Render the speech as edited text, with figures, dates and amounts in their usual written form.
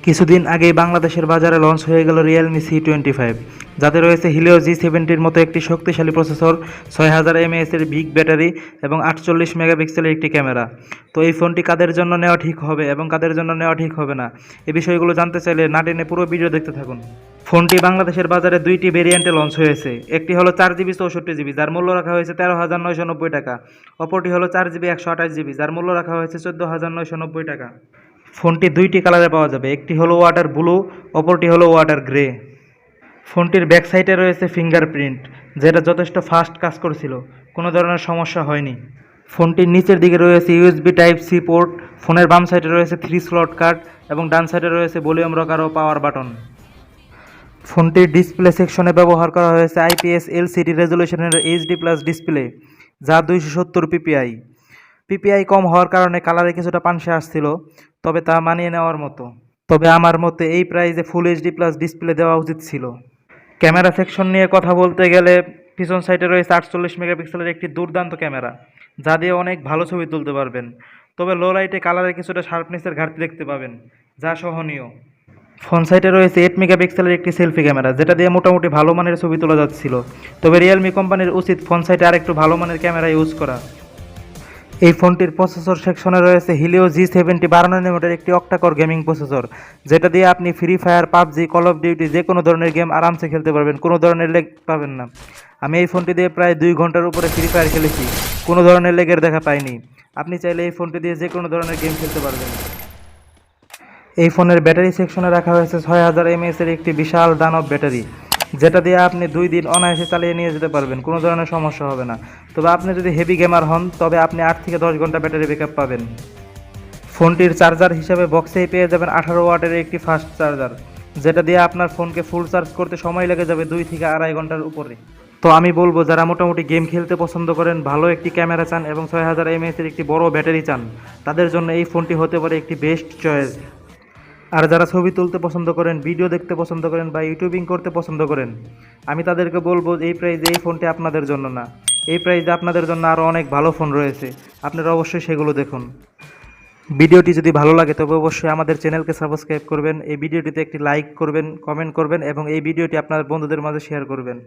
কিছুদিন আগেই বাংলাদেশের বাজারে লঞ্চ হয়ে গেল Realme C25, যাতে রয়েছে হিলিও G70-র মতো একটি শক্তিশালী প্রসেসর, 6000 mAh-এর বিগ ব্যাটারি এবং 48 মেগাপিক্সেলের একটি ক্যামেরা। তো এই ফোনটি কাদের জন্য নেওয়া ঠিক হবে এবং কাদের জন্য নেওয়া ঠিক হবে না, এই বিষয়গুলো জানতে চাইলে না টেনে পুরো ভিডিও দেখতে থাকুন। ফোনটি বাংলাদেশের বাজারে দুইটি ভেরিয়েন্টে লঞ্চ হয়েছে। একটি হলো 4GB 64GB, যার মূল্য রাখা হয়েছে 13,990 টাকা। অপরটি হলো 4GB 128GB, যার মূল্য রাখা হয়েছে 14,990 টাকা। ফোনটি দুইটি কালারে পাওয়া যাবে, একটি হলো ওয়াটার ব্লু, অপরটি হলো ওয়াটার গ্রে। ফোনটির ব্যাক সাইডে রয়েছে ফিঙ্গারপ্রিন্ট, যেটা যথেষ্ট ফাস্ট কাজ করছিল, কোনো ধরনের সমস্যা হয়নি। ফোনটির নিচের দিকে রয়েছে ইউএসবি টাইপ সি পোর্ট, ফোনের বাম সাইডে রয়েছে 3 স্লট কার্ড এবং ডান সাইডে রয়েছে ভলিউম রকার ও পাওয়ার বাটন। ফোনটির ডিসপ্লে সেকশনে ব্যবহার করা হয়েছে IPS LCD রেজলিউশনের HD+ ডিসপ্লে, যা 270 পিপিআই। পিপিআই কম হওয়ার কারণে কালারে কিছুটা পানসে আসছিল, তবে তা মানিয়ে নেওয়ার মতো। তবে আমার মতে এই প্রাইসে ফুল HD+ ডিসপ্লে দেওয়া উচিত ছিল। ক্যামেরা সেকশন নিয়ে কথা বলতে গেলে পিছন সাইডে রয়েছে 48 মেগাপিক্সেলের একটি দুর্দান্ত ক্যামেরা, যা দিয়ে অনেক ভালো ছবি তুলতে পারবেন। তবে লো লাইটে কালারে কিছুটা শার্পনেসের ঘাটতি দেখতে পাবেন, যা সহনীয়। ফ্রন্ট সাইডে রয়েছে 8 মেগাপিক্সেলের একটি সেলফি ক্যামেরা, যেটা দিয়ে মোটামুটি ভালো মানের ছবি তোলা যাচ্ছিল। তবে রিয়েলমি কোম্পানির উচিত ফ্রন্ট সাইডে আরেকটু ভালো মানের ক্যামেরা ইউজ করা। এই ফোনটির প্রসেসর সেকশনে রয়েছে হিলিও G70 12 ন্যানোমিটার একটি অক্টাকোর গেমিং প্রসেসর, যেটা দিয়ে আপনি free fire, PUBG, call of duty যে কোনো ধরনের গেম আরামসে খেলতে পারবেন, কোনো ধরনের লেগ পাবেন না। আমি এই ফোনটি দিয়ে প্রায় 2 ঘন্টার উপরে ফ্রি ফায়ার খেলেছি, কোনো ধরনের লেগের দেখা পাইনি। আপনি চাইলে এই ফোনটি দিয়ে যে কোনো ধরনের গেম খেলতে পারবেন। এই ফোনের ব্যাটারি সেকশনে রাখা হয়েছে 6000 mAh-এর একটি বিশাল দানব ব্যাটারি, যেটা দিয়ে আপনি 2 দিন অনায়াসে চালিয়ে নিয়ে যেতে পারবেন, কোনো ধরনের সমস্যা হবে না। তবে আপনি যদি হেভি গেমার হন, তবে আপনি 8 থেকে 10 ঘন্টা ব্যাটারি ব্যাকআপ পাবেন। ফোনটির চার্জার হিসাবে বক্সেই পেয়ে যাবেন 18 ওয়াটের একটি ফাস্ট চার্জার, যেটা দিয়ে আপনার ফোনকে ফুল চার্জ করতে সময় লেগে যাবে 2 থেকে 2.5 ঘন্টার উপরে। তো আমি বলবো, যারা মোটামুটি গেম খেলতে পছন্দ করেন, ভালো একটি ক্যামেরা চান এবং 6000 mAh-এর একটি বড় ব্যাটারি চান, তাদের জন্য এই ফোনটি হতে পারে একটি বেস্ট চয়েস। আর যারা ছবি তুলতে পছন্দ করেন, ভিডিও দেখতে পছন্দ করেন বা ইউটিউবিং করতে পছন্দ করেন, আমি তাদেরকে বলবো এই প্রাইসে এই ফোনটি আপনাদের জন্য না। এই প্রাইসে আপনাদের জন্য আরও অনেক ভালো ফোন রয়েছে, আপনারা অবশ্যই সেগুলো দেখুন। ভিডিওটি যদি ভালো লাগে তবে অবশ্যই আমাদের চ্যানেলকে সাবস্ক্রাইব করবেন, এই ভিডিওটিতে একটি লাইক করবেন, কমেন্ট করবেন এবং এই ভিডিওটি আপনার বন্ধুদের মাঝে শেয়ার করবেন।